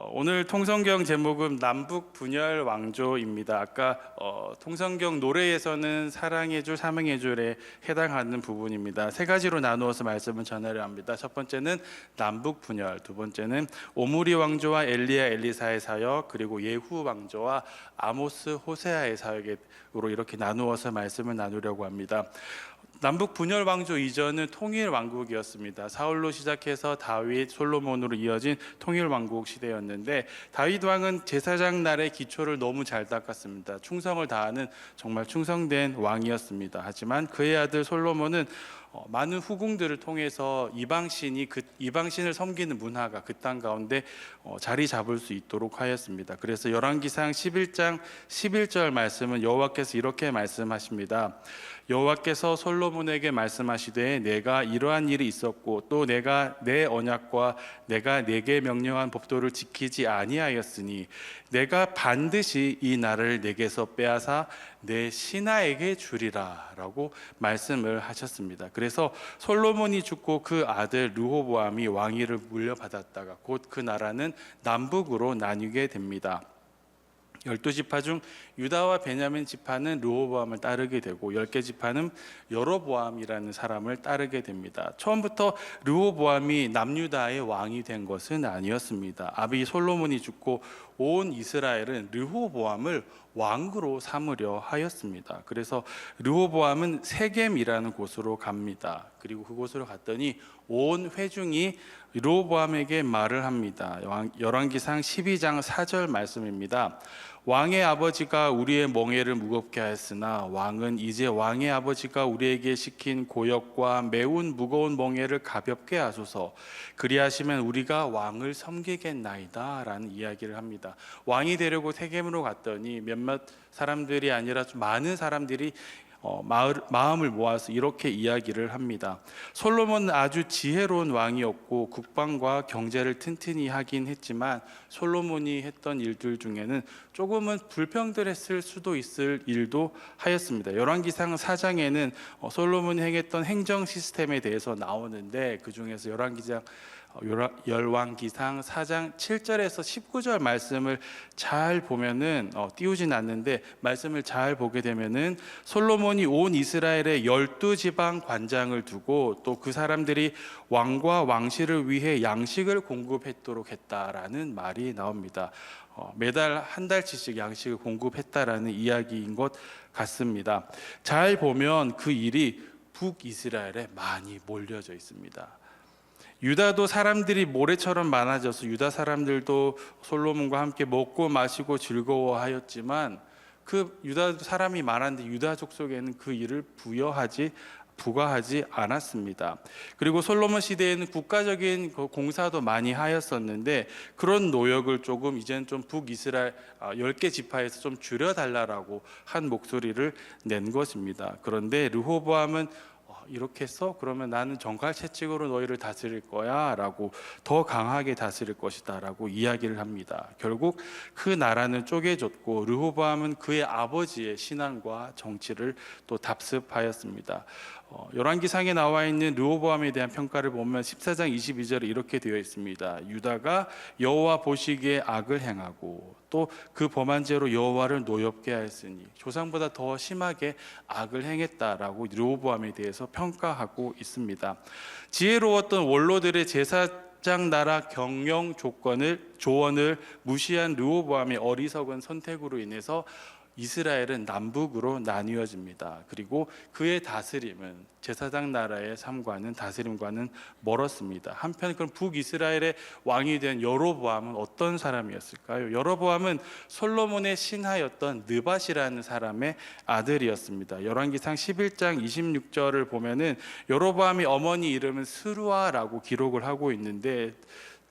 오늘 통성경 제목은 남북 분열 왕조입니다. 아까 통성경 노래에서는 사랑의 줄, 사명의 줄에 해당하는 부분입니다. 세 가지로 나누어서 말씀을 전하려 합니다. 첫 번째는 남북 분열, 두 번째는 오므리 왕조와 엘리야 엘리사의 사역, 그리고 예후 왕조와 아모스 호세아의 사역으로 이렇게 나누어서 말씀을 나누려고 합니다. 남북 분열 왕조 이전은 통일 왕국이었습니다. 사울로 시작해서 다윗, 솔로몬으로 이어진 통일 왕국 시대였는데, 다윗 왕은 제사장 날의 기초를 너무 잘 닦았습니다. 충성을 다하는 정말 충성된 왕이었습니다. 하지만 그의 아들 솔로몬은 많은 후궁들을 통해서 이방신을 섬기는 문화가 그 땅 가운데 자리 잡을 수 있도록 하였습니다. 그래서 열왕기상 11장 11절 말씀은 여호와께서 이렇게 말씀하십니다. 여호와께서 솔로몬에게 말씀하시되 내가 이러한 일이 있었고 또 내가 내 언약과 내가 내게 명령한 법도를 지키지 아니하였으니 내가 반드시 이 나라를 내게서 빼앗아 내 신하에게 주리라 라고 말씀을 하셨습니다. 그래서 솔로몬이 죽고 그 아들 르호보암이 왕위를 물려받았다가 곧 그 나라는 남북으로 나뉘게 됩니다. 12지파 중 유다와 베냐민 지파는 르호보암을 따르게 되고 10개 지파는 여로보암이라는 사람을 따르게 됩니다. 처음부터 르호보암이 남유다의 왕이 된 것은 아니었습니다. 아비 솔로몬이 죽고 온 이스라엘은 르호보암을 왕으로 삼으려 하였습니다. 그래서 르호보암은 세겜이라는 곳으로 갑니다. 그리고 그곳으로 갔더니 온 회중이 르호보암에게 말을 합니다. 열왕기상 12장 4절 말씀입니다. 왕의 아버지가 우리의 멍에를 무겁게 하였으나 왕은 이제 왕의 아버지가 우리에게 시킨 고역과 매운 무거운 멍에를 가볍게 하소서. 그리하시면 우리가 왕을 섬기겠나이다 라는 이야기를 합니다. 왕이 되려고 세겜으로 갔더니 몇몇 사람들이 아니라 좀 많은 사람들이 마음을 모아서 이렇게 이야기를 합니다. 솔로몬은 아주 지혜로운 왕이었고 국방과 경제를 튼튼히 하긴 했지만 솔로몬이 했던 일들 중에는 조금은 불평등했을 수도 있을 일도 하였습니다. 열왕기상 4장에는 솔로몬이 행했던 행정 시스템에 대해서 나오는데, 그 중에서 열왕기상 4장 7절에서 19절 말씀을 잘 보면은 띄우진 않는데, 말씀을 잘 보게 되면은 솔로몬이 온 이스라엘에 12지방 관장을 두고 또 그 사람들이 왕과 왕실을 위해 양식을 공급했도록 했다라는 말이 나옵니다. 매달 한 달치씩 양식을 공급했다라는 이야기인 것 같습니다. 잘 보면 그 일이 북이스라엘에 많이 몰려져 있습니다. 유다도 사람들이 모래처럼 많아져서 유다 사람들도 솔로몬과 함께 먹고 마시고 즐거워하였지만 그 유다 사람이 많았는데 유다족 속에는 그 일을 부과하지 않았습니다. 그리고 솔로몬 시대에는 국가적인 공사도 많이 하였었는데 그런 노역을 조금 이제는 좀 북이스라엘 10개 지파에서 좀 줄여달라고 한 목소리를 낸 것입니다. 그런데 르호보암은 이렇게 해서 그러면 나는 정갈 채찍으로 너희를 다스릴 거야 라고, 더 강하게 다스릴 것이다 라고 이야기를 합니다. 결국 그 나라는 쪼개졌고 르호보암은 그의 아버지의 신앙과 정치를 또 답습하였습니다. 열왕기상에 나와 있는 르호보암에 대한 평가를 보면 14장 22절에 이렇게 되어 있습니다. 유다가 여호와 보시기에 악을 행하고 또 그 범한 죄로 여호와를 노엽게 하였으니, 조상보다 더 심하게 악을 행했다라고 르호보암에 대해서 평가하고 있습니다. 지혜로웠던 원로들의 제사장 나라 경영 조언을 무시한 르호보암의 어리석은 선택으로 인해서 이스라엘은 남북으로 나뉘어집니다. 그리고 그의 다스림은 제사장 나라의 삶과는 다스림과는 멀었습니다. 한편 그럼 북이스라엘의 왕이 된 여로보암은 어떤 사람이었을까요? 여로보암은 솔로몬의 신하였던 느밧이라는 사람의 아들이었습니다. 열왕기상 11장 26절을 보면은 여로보암의 어머니 이름은 스루아라고 기록을 하고 있는데,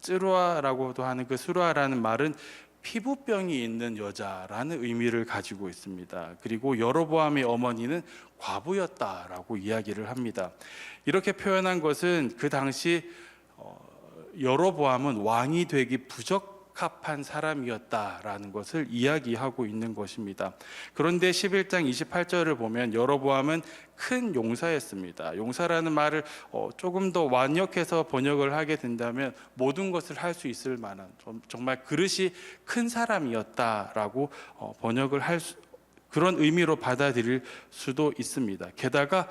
쯔루아라고도 하는 그 스루아라는 말은 피부병이 있는 여자라는 의미를 가지고 있습니다. 그리고 여로보암의 어머니는 과부였다라고 이야기를 합니다. 이렇게 표현한 것은 그 당시 여로보암은 왕이 되기 부적합 적합한 사람이었다라는 것을 이야기하고 있는 것입니다. 그런데 11장 28절을 보면 여로보암은 큰 용사였습니다. 용사라는 말을 조금 더 완역해서 번역을 하게 된다면 모든 것을 할 수 있을 만한 정말 그릇이 큰 사람이었다라고 번역을 그런 의미로 받아들일 수도 있습니다. 게다가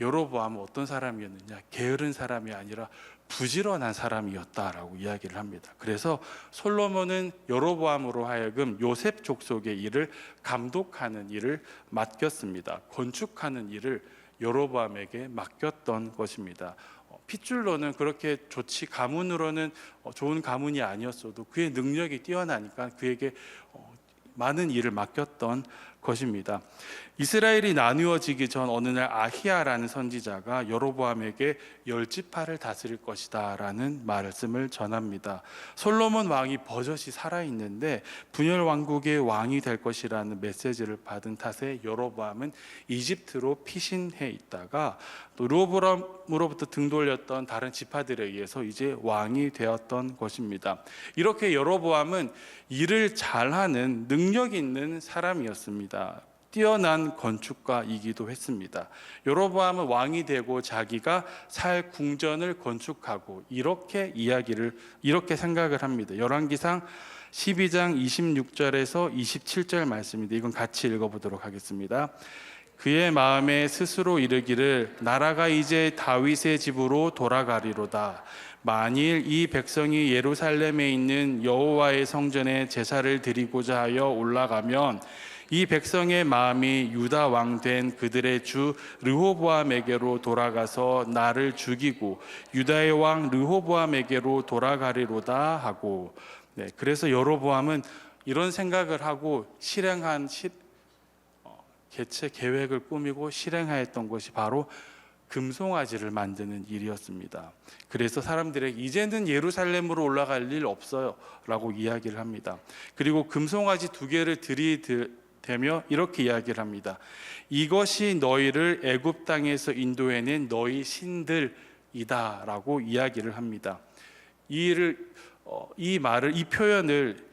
여로보암은 어떤 사람이었느냐? 게으른 사람이 아니라 부지런한 사람이었다라고 이야기를 합니다. 그래서 솔로몬은 여로보암으로 하여금 요셉 족속의 일을 감독하는 일을 맡겼습니다. 건축하는 일을 여로보암에게 맡겼던 것입니다. 핏줄로는 그렇게 가문으로는 좋은 가문이 아니었어도 그의 능력이 뛰어나니까 그에게 많은 일을 맡겼던 것입니다. 이스라엘이 나누어지기 전 어느 날 아히야라는 선지자가 여로보암에게 10지파를 다스릴 것이다 라는 말씀을 전합니다. 솔로몬 왕이 버젓이 살아있는데 분열 왕국의 왕이 될 것이라는 메시지를 받은 탓에 여로보암은 이집트로 피신해 있다가 또 르호보암으로부터 등 돌렸던 다른 지파들에 의해서 이제 왕이 되었던 것입니다. 이렇게 여로보암은 일을 잘하는 능력 있는 사람이었습니다. 뛰어난 건축가이기도 했습니다. 여로보암은 왕이 되고 자기가 살 궁전을 건축하고 이렇게 생각을 합니다. 열왕기상 12장 26절에서 27절 말씀인데 이건 같이 읽어보도록 하겠습니다. 그의 마음에 스스로 이르기를 나라가 이제 다윗의 집으로 돌아가리로다. 만일 이 백성이 예루살렘에 있는 여호와의 성전에 제사를 드리고자 하여 올라가면 이 백성의 마음이 유다 왕 된 그들의 주 르호보암에게로 돌아가서 나를 죽이고 유다의 왕 르호보암에게로 돌아가리로다 하고, 그래서 여로보암은 이런 생각을 하고 개최 계획을 꾸미고 실행하였던 것이 바로 금송아지를 만드는 일이었습니다. 그래서 사람들에게 이제는 예루살렘으로 올라갈 일 없어요 라고 이야기를 합니다. 그리고 금송아지 2개를 들이대며 이렇게 이야기를 합니다. 이것이 너희를 애굽 땅에서 인도해낸 너희 신들이다 라고 이야기를 합니다. 이 표현을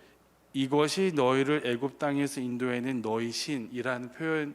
이것이 너희를 애굽 땅에서 인도해낸 너희 신이라는 표현을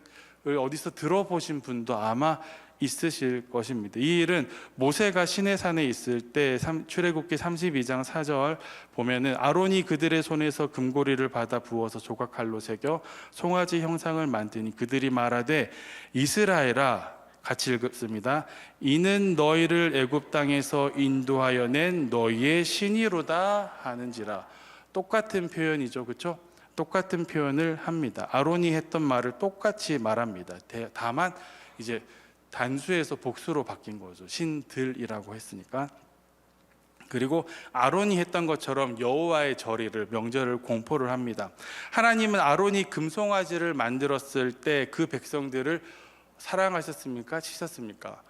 어디서 들어보신 분도 아마 있으실 것입니다. 이 일은 모세가 시내산에 있을 때 출애굽기 32장 4절 보면은 아론이 그들의 손에서 금고리를 받아 부어서 조각칼로 새겨 송아지 형상을 만드니 그들이 말하되 이스라엘아, 같이 읽습니다. 이는 너희를 애굽 땅에서 인도하여 낸 너희의 신이로다 하는지라. 똑같은 표현이죠, 그렇죠? 똑같은 표현을 합니다. 아론이 했던 말을 똑같이 말합니다. 다만 이제 단수에서 복수로 바뀐 거죠. 신들이라고 했으니까. 그리고 아론이 했던 것처럼 여호와의 명절을 공포를 합니다. 하나님은 아론이 금송아지를 만들었을 때 그 백성들을 사랑하셨습니까? 치셨습니까?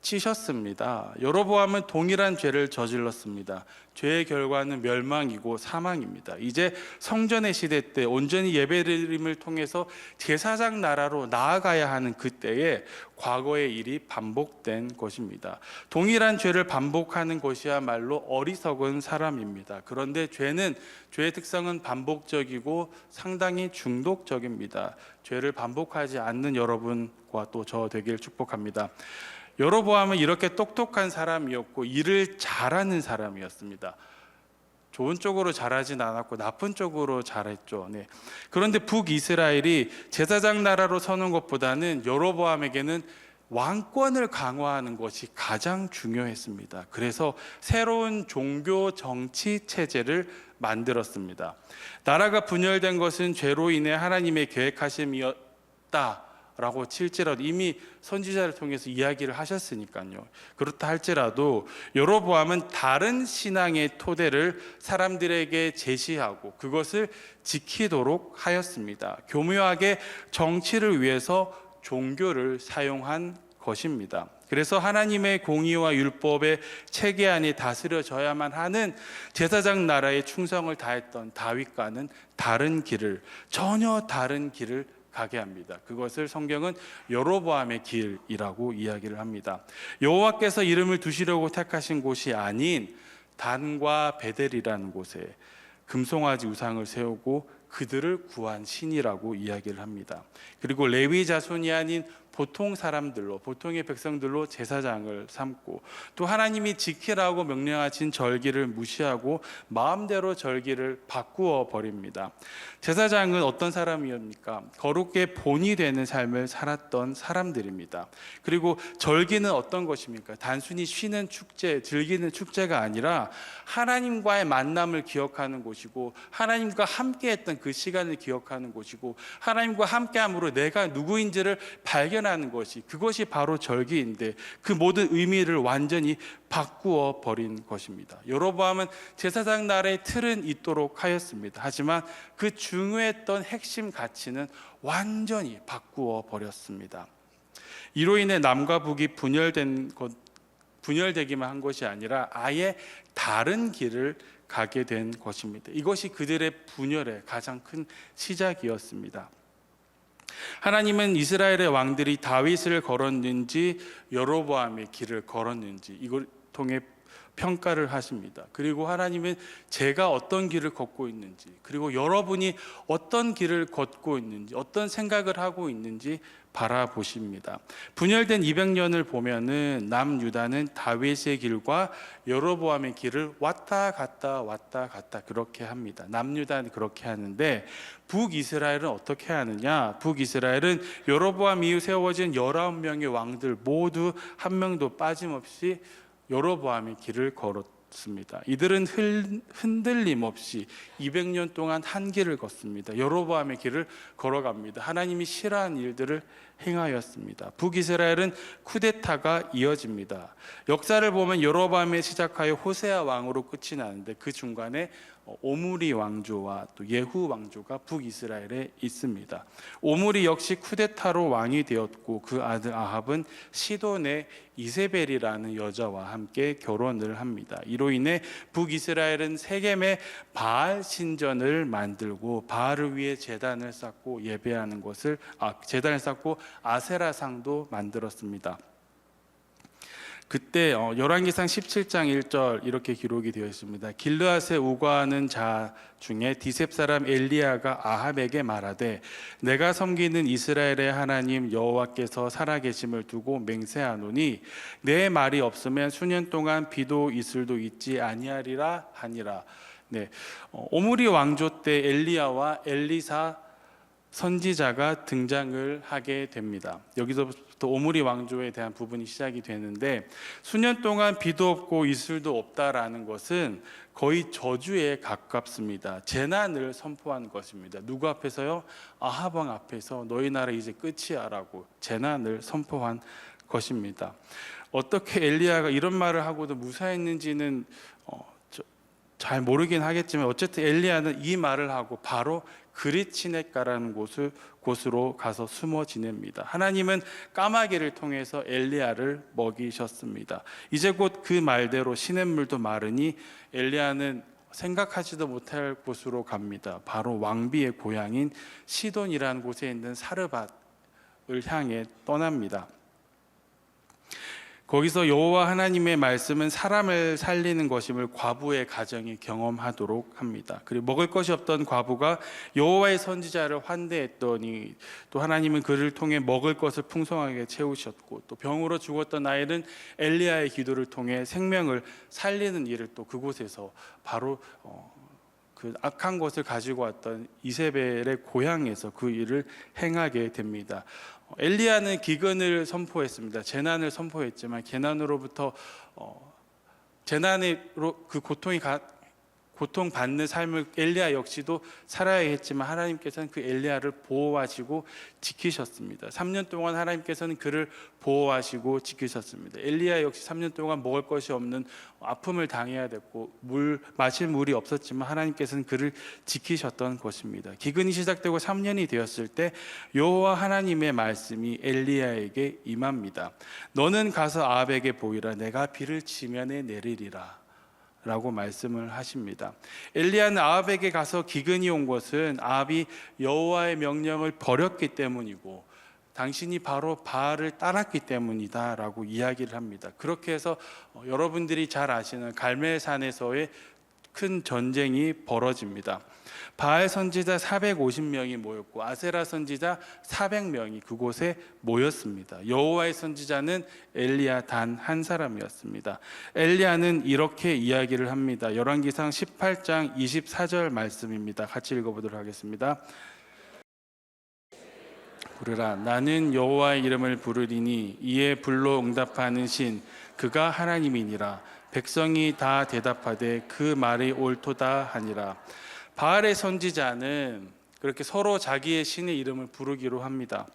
치셨습니다. 여로보암은 동일한 죄를 저질렀습니다. 죄의 결과는 멸망이고 사망입니다. 이제 성전의 시대 때 온전히 예배드림을 통해서 제사장 나라로 나아가야 하는 그때에 과거의 일이 반복된 것입니다. 동일한 죄를 반복하는 것이야말로 어리석은 사람입니다. 그런데 죄의 특성은 반복적이고 상당히 중독적입니다. 죄를 반복하지 않는 여러분과 또 저 되길 축복합니다. 여로보암은 이렇게 똑똑한 사람이었고 일을 잘하는 사람이었습니다. 좋은 쪽으로 잘하진 않았고 나쁜 쪽으로 잘했죠. 그런데 북이스라엘이 제사장 나라로 서는 것보다는 여로보암에게는 왕권을 강화하는 것이 가장 중요했습니다. 그래서 새로운 종교 정치 체제를 만들었습니다. 나라가 분열된 것은 죄로 인해 하나님의 계획하심이었다 라고 칠지라도 이미 선지자를 통해서 이야기를 하셨으니까요. 그렇다 할지라도 여로보암은 다른 신앙의 토대를 사람들에게 제시하고 그것을 지키도록 하였습니다. 교묘하게 정치를 위해서 종교를 사용한 것입니다. 그래서 하나님의 공의와 율법의 체계 안에 다스려져야만 하는 제사장 나라에 충성을 다했던 다윗과는 전혀 다른 길을 가게 합니다. 그것을 성경은 여로보암의 길이라고 이야기를 합니다. 여호와께서 이름을 두시려고 택하신 곳이 아닌 단과 베델이라는 곳에 금송아지 우상을 세우고 그들을 구한 신이라고 이야기를 합니다. 그리고 레위 자손이 아닌 보통 사람들로, 보통의 백성들로 제사장을 삼고, 또 하나님이 지키라고 명령하신 절기를 무시하고 마음대로 절기를 바꾸어 버립니다. 제사장은 어떤 사람이었습니까? 거룩에 본이 되는 삶을 살았던 사람들입니다. 그리고 절기는 어떤 것입니까? 단순히 쉬는 축제, 즐기는 축제가 아니라 하나님과의 만남을 기억하는 곳이고, 하나님과 함께했던 그 시간을 기억하는 곳이고, 하나님과 함께함으로 내가 누구인지를 발견하는 것이, 그것이 바로 절기인데, 그 모든 의미를 완전히 바꾸어 버린 것입니다. 여로보암은 제사장 나라의 틀은 있도록 하였습니다. 하지만 그 중요했던 핵심 가치는 완전히 바꾸어 버렸습니다. 이로 인해 남과 북이 분열되기만 한 것이 아니라 아예 다른 길을 가게 된 것입니다. 이것이 그들의 분열의 가장 큰 시작이었습니다. 하나님은 이스라엘의 왕들이 다윗을 걸었는지 여로보암의 길을 걸었는지 이걸 통해 평가를 하십니다. 그리고 하나님은 제가 어떤 길을 걷고 있는지, 그리고 여러분이 어떤 길을 걷고 있는지, 어떤 생각을 하고 있는지 바라보십니다. 분열된 200년을 보면은 남유다는 다윗의 길과 여로보암의 길을 왔다 갔다 그렇게 합니다. 남유다는 그렇게 하는데 북이스라엘은 어떻게 하느냐? 북이스라엘은 여로보암 이후 세워진 19명의 왕들 모두 한 명도 빠짐없이 여로보암의 길을 걸었습니다. 이들은 흔들림 없이 200년 동안 한 길을 걷습니다. 여로보암의 길을 걸어갑니다. 하나님이 싫어하는 일들을 행하였습니다. 북이스라엘은 쿠데타가 이어집니다. 역사를 보면 여로보암에 시작하여 호세아 왕으로 끝이 나는데 그 중간에 오므리 왕조와 또 예후 왕조가 북이스라엘에 있습니다. 오므리 역시 쿠데타로 왕이 되었고 그 아들 아합은 시돈의 이세벨이라는 여자와 함께 결혼을 합니다. 이로 인해 북이스라엘은 세겜에 바알 신전을 만들고 바알을 위해 제단을 쌓고 예배하는 것을 제단을 쌓고 아세라상도 만들었습니다. 그때 열왕기상 17장 1절 이렇게 기록이 되어 있습니다. 길르앗에 우거하는 자 중에 디셉 사람 엘리야가 아합에게 말하되 내가 섬기는 이스라엘의 하나님 여호와께서 살아계심을 두고 맹세하노니 내 말이 없으면 수년 동안 비도 이슬도 있지 아니하리라 하니라. 네, 오므리 왕조 때 엘리야와 엘리사 선지자가 등장을 하게 됩니다. 여기서부터 오므리 왕조에 대한 부분이 시작이 되는데 수년 동안 비도 없고 이슬도 없다라는 것은 거의 저주에 가깝습니다. 재난을 선포한 것입니다. 누구 앞에서요? 아합 왕 앞에서 너희 나라 이제 끝이야라고 재난을 선포한 것입니다. 어떻게 엘리야가 이런 말을 하고도 무사했는지는 잘 모르긴 하겠지만 어쨌든 엘리야는 이 말을 하고 바로 그릿시냇가라는 곳으로 가서 숨어 지냅니다. 하나님은 까마귀를 통해서 엘리야를 먹이셨습니다. 이제 곧 그 말대로 시냇물도 마르니 엘리야는 생각하지도 못할 곳으로 갑니다. 바로 왕비의 고향인 시돈이라는 곳에 있는 사르밧을 향해 떠납니다. 거기서 여호와 하나님의 말씀은 사람을 살리는 것임을 과부의 가정이 경험하도록 합니다. 그리고 먹을 것이 없던 과부가 여호와의 선지자를 환대했더니 또 하나님은 그를 통해 먹을 것을 풍성하게 채우셨고 또 병으로 죽었던 아이는 엘리야의 기도를 통해 생명을 살리는 일을 또 그곳에서 바로 그 악한 것을 가지고 왔던 이세벨의 고향에서 그 일을 행하게 됩니다. 엘리야는 기근을 선포했습니다. 재난을 선포했지만 재난으로부터 재난으로 그 고통받는 삶을 엘리야 역시도 살아야 했지만 하나님께서는 그 엘리야를 보호하시고 지키셨습니다. 3년 동안 하나님께서는 그를 보호하시고 지키셨습니다. 엘리야 역시 3년 동안 먹을 것이 없는 아픔을 당해야 됐고 마실 물이 없었지만 하나님께서는 그를 지키셨던 것입니다. 기근이 시작되고 3년이 되었을 때 여호와 하나님의 말씀이 엘리야에게 임합니다. 너는 가서 아합에게 보이라. 내가 비를 지면에 내리리라 라고 말씀을 하십니다. 엘리야는 아합에게 가서 기근이 온 것은 아합이 여호와의 명령을 버렸기 때문이고 당신이 바로 바알을 따랐기 때문이다 라고 이야기를 합니다. 그렇게 해서 여러분들이 잘 아시는 갈멜산에서의 큰 전쟁이 벌어집니다. 바알 선지자 450명이 모였고 아세라 선지자 400명이 그곳에 모였습니다. 여호와의 선지자는 엘리야 단 한 사람이었습니다. 엘리야는 이렇게 이야기를 합니다. 열왕기상 18장 24절 말씀입니다. 같이 읽어보도록 하겠습니다. 부르라, 나는 여호와의 이름을 부르리니 이에 불로 응답하는 신 그가 하나님이니라. 백성이 다 대답하되 그 말이 옳도다 하니라. 바알의 선지자는 그렇게 서로 자기의 신의 이름을 부르기로 합니다.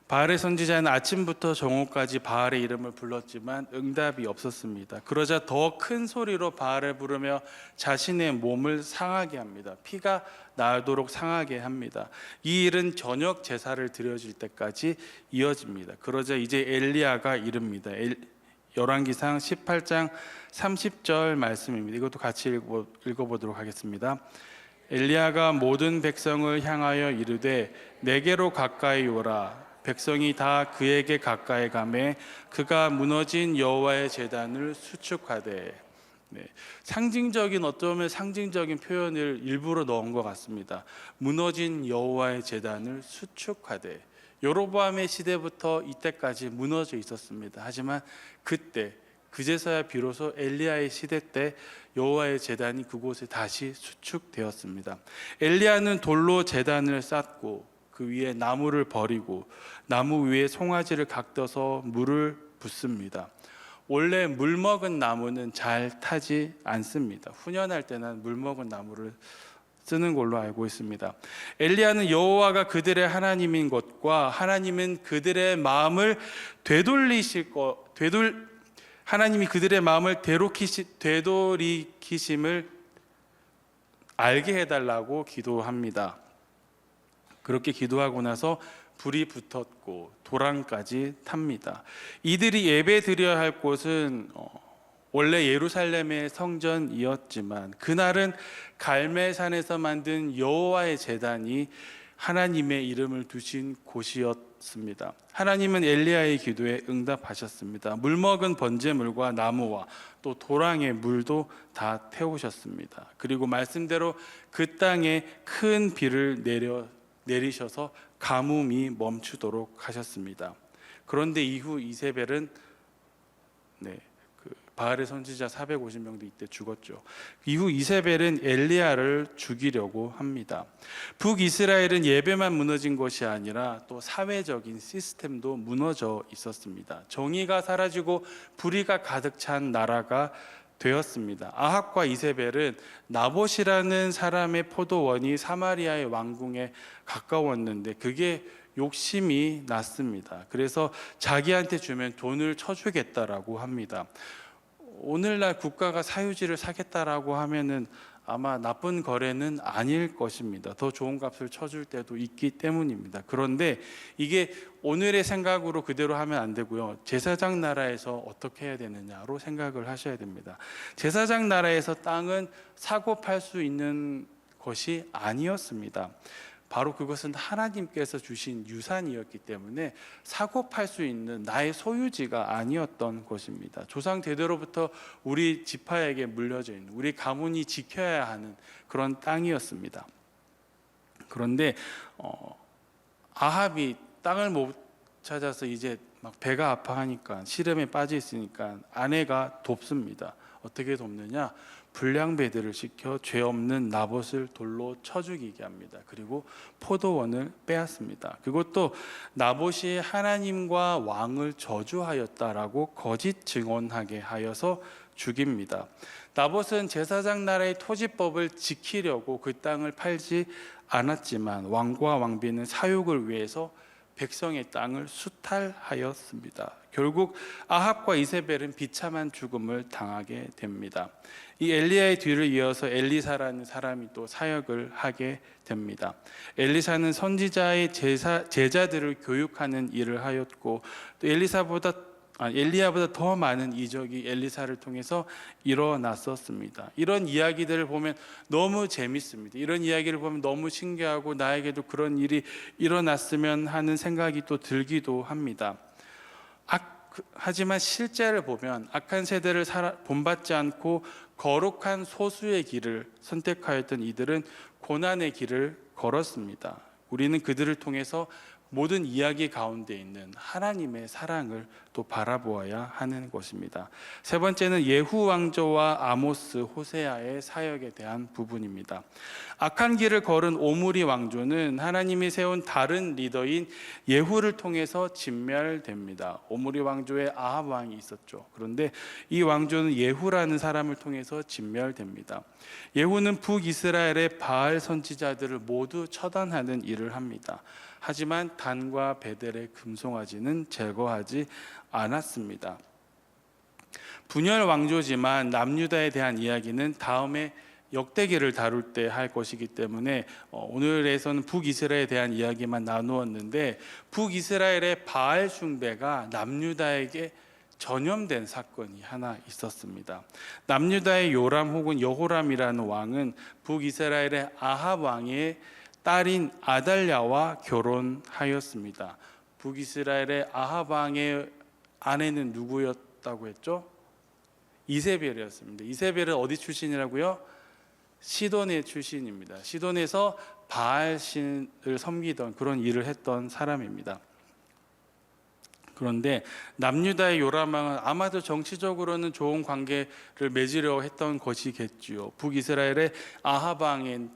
바알의 선지자는 아침부터 정오까지 바알의 이름을 불렀지만 응답이 없었습니다. 그러자 더 큰 소리로 바알을 부르며 자신의 몸을 상하게 합니다. 피가 나도록 상하게 합니다. 이 일은 저녁 제사를 드려질 때까지 이어집니다. 그러자 이제 엘리야가 이릅니다. 열왕기상 18장 30절 말씀입니다. 이것도 같이 읽어보도록 하겠습니다. 엘리야가 모든 백성을 향하여 이르되 내게로 가까이 오라. 백성이 다 그에게 가까이 가매 그가 무너진 여호와의 제단을 수축하되. 상징적인, 어쩌면 상징적인 표현을 일부러 넣은 것 같습니다. 무너진 여호와의 제단을 수축하되. 여로보암의 시대부터 이때까지 무너져 있었습니다. 하지만 그때 그제서야 비로소 엘리야의 시대 때 여호와의 제단이 그곳에 다시 수축되었습니다. 엘리야는 돌로 제단을 쌓고 그 위에 나무를 버리고 나무 위에 송아지를 각떠서 물을 붓습니다. 원래 물 먹은 나무는 잘 타지 않습니다. 훈련할 때는 물 먹은 나무를 쓰는 걸로 알고 있습니다. 엘리야는 여호와가 그들의 하나님인 것과 하나님은 그들의 마음을 하나님이 그들의 마음을 되돌이키심을 알게 해달라고 기도합니다. 그렇게 기도하고 나서 불이 붙었고 도랑까지 탑니다. 이들이 예배 드려야 할 곳은 원래 예루살렘의 성전이었지만 그날은 갈멜산에서 만든 여호와의 제단이 하나님의 이름을 두신 곳이었습니다. 하나님은 엘리야의 기도에 응답하셨습니다. 물먹은 번제물과 나무와 또 도랑의 물도 다 태우셨습니다. 그리고 말씀대로 그 땅에 큰 비를 내리셔서 가뭄이 멈추도록 하셨습니다. 그런데 이후 이세벨은 바알의 선지자 450명도 이때 죽었죠. 이후 이세벨은 엘리야를 죽이려고 합니다. 북이스라엘은 예배만 무너진 것이 아니라 또 사회적인 시스템도 무너져 있었습니다. 정의가 사라지고 불의가 가득 찬 나라가 되었습니다. 아합과 이세벨은 나봇이라는 사람의 포도원이 사마리아의 왕궁에 가까웠는데 그게 욕심이 났습니다. 그래서 자기한테 주면 돈을 쳐주겠다라고 합니다. 오늘날 국가가 사유지를 사겠다라고 하면은 아마 나쁜 거래는 아닐 것입니다. 더 좋은 값을 쳐줄 때도 있기 때문입니다. 그런데 이게 오늘의 생각으로 그대로 하면 안 되고요. 제사장 나라에서 어떻게 해야 되느냐로 생각을 하셔야 됩니다. 제사장 나라에서 땅은 사고 팔 수 있는 것이 아니었습니다. 바로 그것은 하나님께서 주신 유산이었기 때문에 사고 팔 수 있는 나의 소유지가 아니었던 것입니다. 조상 대대로부터 우리 지파에게 물려져 있는, 우리 가문이 지켜야 하는 그런 땅이었습니다. 그런데 아합이 땅을 못 찾아서 이제 막 배가 아파하니까, 시름에 빠져 있으니까 아내가 돕습니다. 어떻게 돕느냐? 불량배들을 시켜 죄 없는 나봇을 돌로 쳐 죽이게 합니다. 그리고 포도원을 빼앗습니다. 그것도 나봇이 하나님과 왕을 저주하였다라고 거짓 증언하게 하여서 죽입니다. 나봇은 제사장 나라의 토지법을 지키려고 그 땅을 팔지 않았지만 왕과 왕비는 사육을 위해서 백성의 땅을 수탈하였습니다. 결국 아합과 이세벨은 비참한 죽음을 당하게 됩니다. 이 엘리야의 뒤를 이어서 엘리사라는 사람이 또 사역을 하게 됩니다. 엘리사는 선지자의 제자들을 교육하는 일을 하였고 또 엘리야보다 더 많은 이적이 엘리사를 통해서 일어났었습니다. 이런 이야기들을 보면 너무 재밌습니다. 이런 이야기를 보면 너무 신기하고 나에게도 그런 일이 일어났으면 하는 생각이 또 들기도 합니다. 하지만 실제를 보면 악한 세대를 본받지 않고 거룩한 소수의 길을 선택하였던 이들은 고난의 길을 걸었습니다. 우리는 그들을 통해서 모든 이야기 가운데 있는 하나님의 사랑을 또 바라보아야 하는 것입니다. 세 번째는 예후 왕조와 아모스, 호세아의 사역에 대한 부분입니다. 악한 길을 걸은 오므리 왕조는 하나님이 세운 다른 리더인 예후를 통해서 진멸됩니다. 오므리 왕조에 아합 왕이 있었죠. 그런데 이 왕조는 예후라는 사람을 통해서 진멸됩니다. 예후는 북이스라엘의 바알 선지자들을 모두 처단하는 일을 합니다. 하지만 단과 베델의 금송아지는 제거하지 않았습니다. 분열 왕조지만 남유다에 대한 이야기는 다음에 역대기를 다룰 때 할 것이기 때문에 오늘에서는 북이스라엘에 대한 이야기만 나누었는데, 북이스라엘의 바알 숭배가 남유다에게 전염된 사건이 하나 있었습니다. 남유다의 요람 혹은 여호람이라는 왕은 북이스라엘의 아합 왕의 딸인 아달랴와 결혼하였습니다. 북이스라엘의 아합 왕의 아내는 누구였다고 했죠? 이세벨이었습니다. 이세벨은 어디 출신이라고요? 시돈의 출신입니다. 시돈에서 바알 신을 섬기던 그런 일을 했던 사람입니다. 그런데 남유다의 요람 왕은 아마도 정치적으로는 좋은 관계를 맺으려 했던 것이겠지요. 북이스라엘의 아합 왕의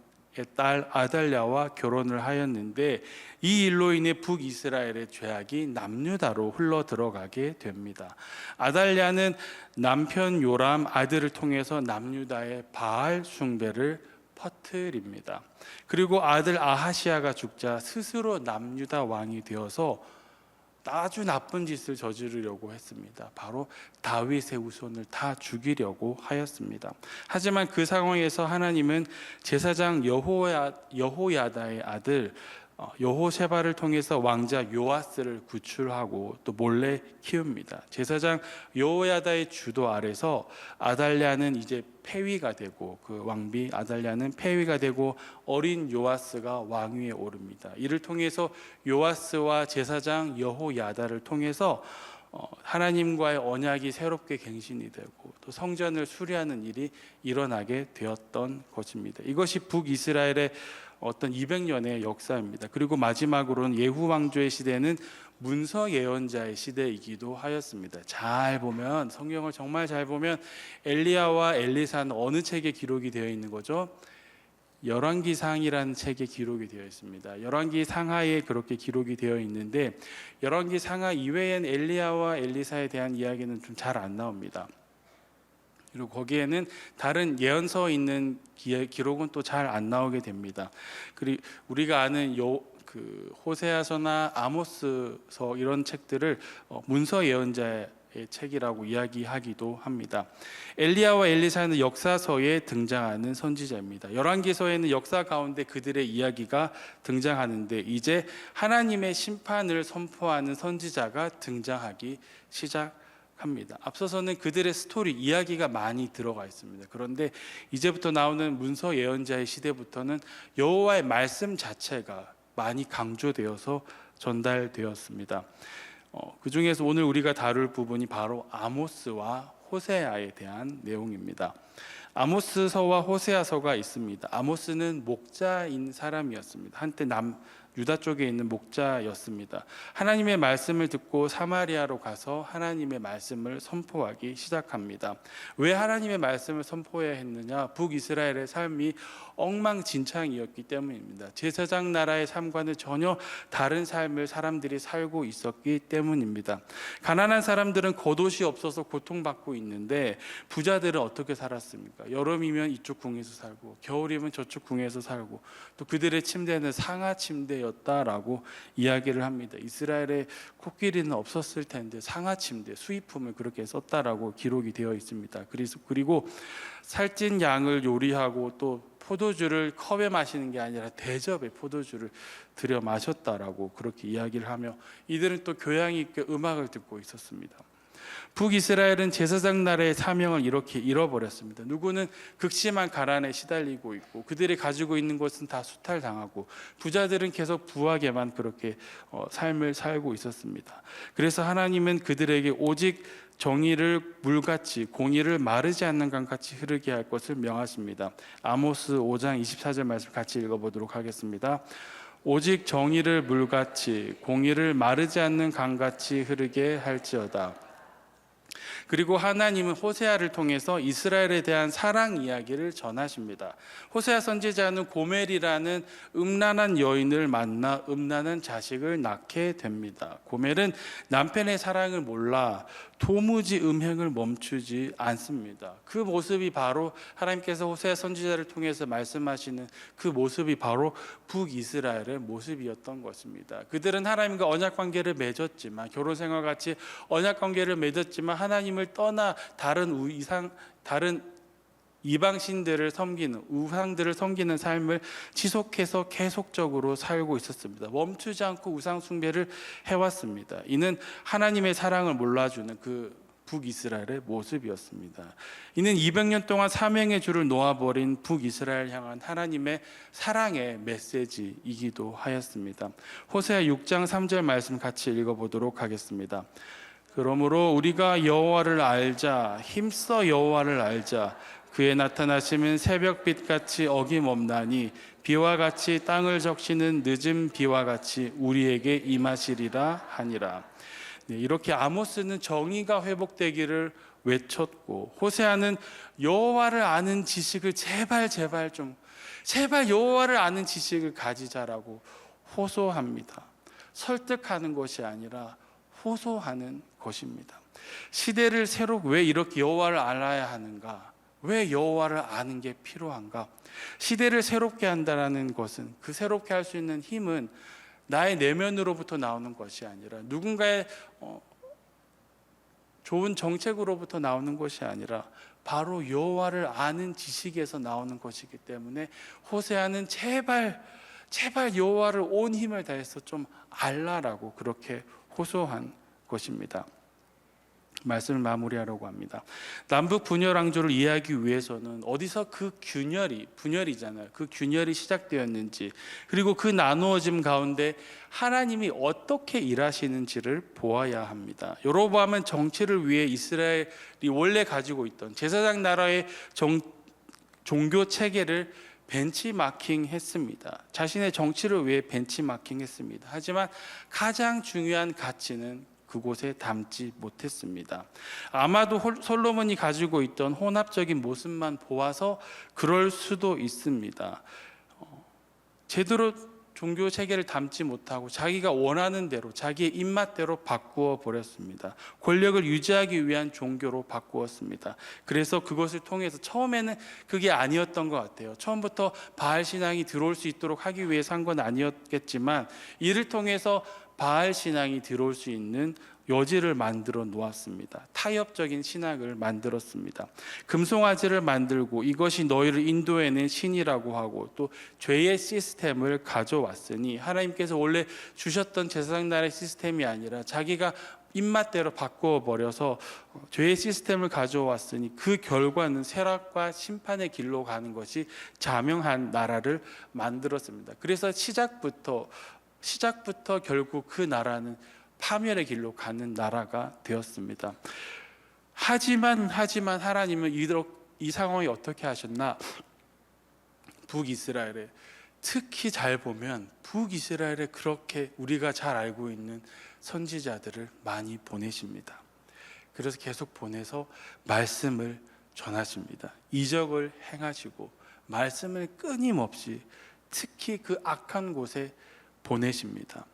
딸 아달랴와 결혼을 하였는데, 이 일로 인해 북이스라엘의 죄악이 남유다로 흘러 들어가게 됩니다. 아달랴는 남편 요람 아들을 통해서 남유다의 바알 숭배를 퍼뜨립니다. 그리고 아들 아하시아가 죽자 스스로 남유다 왕이 되어서 아주 나쁜 짓을 저지르려고 했습니다. 바로 다윗의 후손을 다 죽이려고 하였습니다. 하지만 그 상황에서 하나님은 제사장 여호야다의 아들 여호세바를 통해서 왕자 요아스를 구출하고 또 몰래 키웁니다. 제사장 여호야다의 주도 아래서 아달랴는 이제 폐위가 되고, 그 왕비 아달랴는 폐위가 되고 어린 요아스가 왕위에 오릅니다. 이를 통해서 요아스와 제사장 여호야다를 통해서 하나님과의 언약이 새롭게 갱신이 되고 또 성전을 수리하는 일이 일어나게 되었던 것입니다. 이것이 북이스라엘의 어떤 200년의 역사입니다. 그리고 마지막으로는 예후 왕조의 시대는 문서 예언자의 시대이기도 하였습니다. 잘 보면, 성경을 정말 잘 보면 엘리야와 엘리사는 어느 책에 기록이 되어 있는 거죠? 열왕기상이라는 책에 기록이 되어 있습니다. 열왕기 상하에 그렇게 기록이 되어 있는데, 열왕기 상하 이외엔 엘리야와 엘리사에 대한 이야기는 좀 잘 안 나옵니다. 그리고 거기에는 다른 예언서에 있는 기록은 또 잘 안 나오게 됩니다. 그리고 우리가 아는 호세아서나 아모스서 이런 책들을 문서 예언자의 책이라고 이야기하기도 합니다. 엘리야와 엘리사는 역사서에 등장하는 선지자입니다. 열왕기서에는 역사 가운데 그들의 이야기가 등장하는데, 이제 하나님의 심판을 선포하는 선지자가 등장하기 시작합니다. 앞서서는 그들의 스토리, 이야기가 많이 들어가 있습니다. 그런데 이제부터 나오는 문서 예언자의 시대부터는 여호와의 말씀 자체가 많이 강조되어서 전달되었습니다. 그 중에서 오늘 우리가 다룰 부분이 바로 아모스와 호세아에 대한 내용입니다. 아모스서와 호세아서가 있습니다. 아모스는 목자인 사람이었습니다. 한때 유다 쪽에 있는 목자였습니다. 하나님의 말씀을 듣고 사마리아로 가서 하나님의 말씀을 선포하기 시작합니다. 왜 하나님의 말씀을 선포해야 했느냐? 북이스라엘의 삶이 엉망진창이었기 때문입니다. 제사장 나라의 삶과는 전혀 다른 삶을 사람들이 살고 있었기 때문입니다. 가난한 사람들은 겉옷이 없어서 고통받고 있는데, 부자들은 어떻게 살았습니까? 여름이면 이쪽 궁에서 살고 겨울이면 저쪽 궁에서 살고, 또 그들의 침대는 상하 침대였다라고 이야기를 합니다. 이스라엘에 코끼리는 없었을 텐데 상하 침대, 수입품을 그렇게 썼다라고 기록이 되어 있습니다. 그리고 살찐 양을 요리하고 또 포도주를 컵에 마시는 게 아니라 대접에 포도주를 들여 마셨다라고 그렇게 이야기를 하며, 이들은 또 교양 있게 음악을 듣고 있었습니다. 북이스라엘은 제사장 나라의 사명을 이렇게 잃어버렸습니다. 누구는 극심한 가난에 시달리고 있고, 그들이 가지고 있는 것은 다 수탈당하고, 부자들은 계속 부하게만 그렇게 삶을 살고 있었습니다. 그래서 하나님은 그들에게 오직 정의를 물같이 공의를 마르지 않는 강같이 흐르게 할 것을 명하십니다. 아모스 5장 24절 말씀 같이 읽어보도록 하겠습니다. 오직 정의를 물같이 공의를 마르지 않는 강같이 흐르게 할지어다. 그리고 하나님은 호세아를 통해서 이스라엘에 대한 사랑 이야기를 전하십니다. 호세아 선지자는 고멜이라는 음란한 여인을 만나 음란한 자식을 낳게 됩니다. 고멜은 남편의 사랑을 몰라 도무지 음행을 멈추지 않습니다. 그 모습이 바로 하나님께서 호세아 선지자를 통해서 말씀하시는 그 모습이 바로 북이스라엘의 모습이었던 것입니다. 그들은 하나님과 언약 관계를 맺었지만, 결혼 생활 같이 언약 관계를 맺었지만 하나님을 떠나 다른 이방신들을 섬기는, 우상들을 섬기는 삶을 지속해서 계속적으로 살고 있었습니다. 멈추지 않고 우상 숭배를 해왔습니다. 이는 하나님의 사랑을 몰라주는 그 북이스라엘의 모습이었습니다. 이는 200년 동안 사명의 줄을 놓아버린 북이스라엘 향한 하나님의 사랑의 메시지이기도 하였습니다. 호세아 6장 3절 말씀 같이 읽어보도록 하겠습니다. 그러므로 우리가 여호와를 알자, 힘써 여호와를 알자. 그의 나타나심은 새벽빛같이 어김없나니 비와 같이 땅을 적시는 늦은 비와 같이 우리에게 임하시리라 하니라. 이렇게 아모스는 정의가 회복되기를 외쳤고, 호세아는 여호와를 아는 지식을 제발 여호와를 아는 지식을 가지자라고 호소합니다. 설득하는 것이 아니라 호소하는 것입니다. 시대를 왜 이렇게 여호와를 알아야 하는가? 왜 여호와를 아는 게 필요한가? 시대를 새롭게 한다는 것은, 그 새롭게 할 수 있는 힘은 나의 내면으로부터 나오는 것이 아니라, 누군가의 좋은 정책으로부터 나오는 것이 아니라 바로 여호와를 아는 지식에서 나오는 것이기 때문에 호세아는 제발 여호와를 온 힘을 다해서 좀 알라라고 그렇게 호소한 것입니다. 말씀을 마무리하려고 합니다. 남북 분열 왕조를 이해하기 위해서는 어디서 분열이잖아요. 그 균열이 시작되었는지, 그리고 그 나누어짐 가운데 하나님이 어떻게 일하시는지를 보아야 합니다. 여로보암은 정치를 위해 이스라엘이 원래 가지고 있던 제사장 나라의 종교 체계를 벤치마킹했습니다. 자신의 정치를 위해 벤치마킹했습니다. 하지만 가장 중요한 가치는 그곳에 담지 못했습니다. 아마도 솔로몬이 가지고 있던 혼합적인 모습만 보아서 그럴 수도 있습니다. 제대로 종교 체계를 담지 못하고 자기가 원하는 대로, 자기의 입맛대로 바꾸어 버렸습니다. 권력을 유지하기 위한 종교로 바꾸었습니다. 그래서 그것을 통해서 처음에는 그게 아니었던 것 같아요. 처음부터 바알 신앙이 들어올 수 있도록 하기 위해서 한 건 아니었겠지만, 이를 통해서 바알 신앙이 들어올 수 있는 여지를 만들어 놓았습니다. 타협적인 신학을 만들었습니다. 금송아지를 만들고 이것이 너희를 인도해낸 신이라고 하고, 또 죄의 시스템을 가져왔으니, 하나님께서 원래 주셨던 제사장 나라의 시스템이 아니라 자기가 입맛대로 바꾸어 버려서 죄의 시스템을 가져왔으니 그 결과는 쇠락과 심판의 길로 가는 것이 자명한 나라를 만들었습니다. 그래서 시작부터 결국 그 나라는 파멸의 길로 가는 나라가 되었습니다. 하지만 하나님은 이 상황이 어떻게 하셨나? 북이스라엘에, 특히 잘 보면 북이스라엘에 그렇게 우리가 잘 알고 있는 선지자들을 많이 보내십니다. 그래서 계속 보내서 말씀을 전하십니다. 이적을 행하시고 말씀을 끊임없이 특히 그 악한 곳에 보내십니다.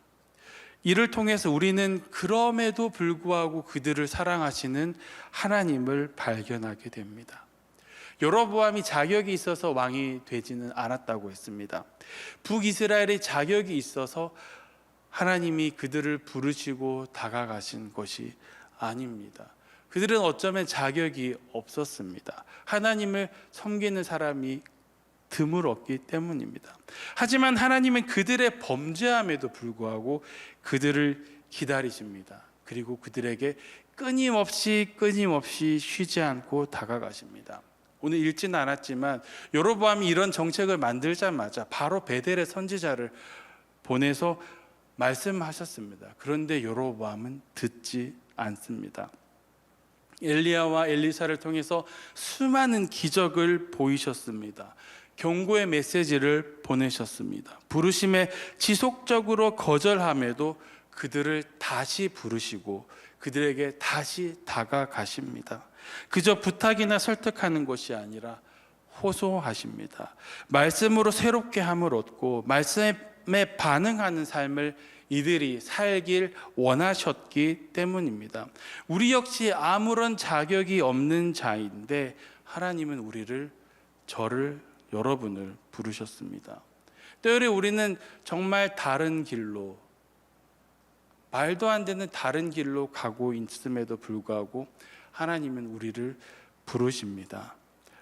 이를 통해서 우리는 그럼에도 불구하고 그들을 사랑하시는 하나님을 발견하게 됩니다. 여로보암이 자격이 있어서 왕이 되지는 않았다고 했습니다. 북이스라엘의 자격이 있어서 하나님이 그들을 부르시고 다가가신 것이 아닙니다. 그들은 어쩌면 자격이 없었습니다. 하나님을 섬기는 사람이 드물었기 때문입니다. 하지만 하나님은 그들의 범죄함에도 불구하고 그들을 기다리십니다. 그리고 그들에게 끊임없이 쉬지 않고 다가가십니다. 오늘 읽지는 않았지만 여로보암이 이런 정책을 만들자마자 바로 베델의 선지자를 보내서 말씀하셨습니다. 그런데 여로보암은 듣지 않습니다. 엘리야와 엘리사를 통해서 수많은 기적을 보이셨습니다. 경고의 메시지를 보내셨습니다. 부르심에 지속적으로 거절함에도 그들을 다시 부르시고 그들에게 다시 다가가십니다. 그저 부탁이나 설득하는 것이 아니라 호소하십니다. 말씀으로 새롭게 함을 얻고 말씀에 반응하는 삶을 이들이 살길 원하셨기 때문입니다. 우리 역시 아무런 자격이 없는 자인데 하나님은 저를, 여러분을 부르셨습니다. 때로 우리는 정말 다른 길로, 말도 안 되는 다른 길로 가고 있음에도 불구하고 하나님은 우리를 부르십니다.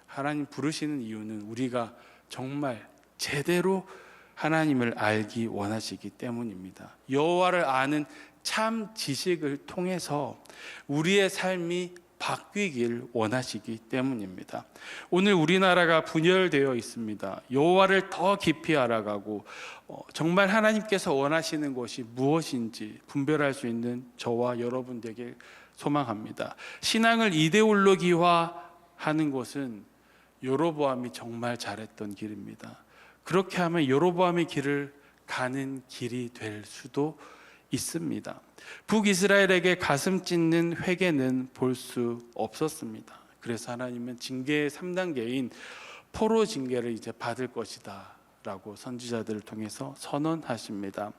하나님 부르시는 이유는 우리가 정말 제대로 하나님을 알기 원하시기 때문입니다. 여호와를 아는 참 지식을 통해서 우리의 삶이 바뀌길 원하시기 때문입니다. 오늘 우리나라가 분열되어 있습니다. 여호와를 더 깊이 알아가고 정말 하나님께서 원하시는 것이 무엇인지 분별할 수 있는 저와 여러분 되길 소망합니다. 신앙을 이데올로기화하는 것은 여로보암이 정말 잘했던 길입니다. 그렇게 하면 여로보암의 길을 가는 길이 될 수도 있습니다. 북이스라엘에게 가슴 찢는 회개는 볼 수 없었습니다. 그래서 하나님은 징계의 3단계인 포로 징계를 이제 받을 것이다 라고 선지자들을 통해서 선언하십니다.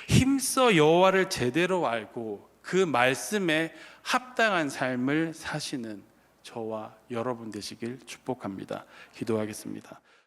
힘써 여호와를 제대로 알고 그 말씀에 합당한 삶을 사시는 저와 여러분 되시길 축복합니다. 기도하겠습니다.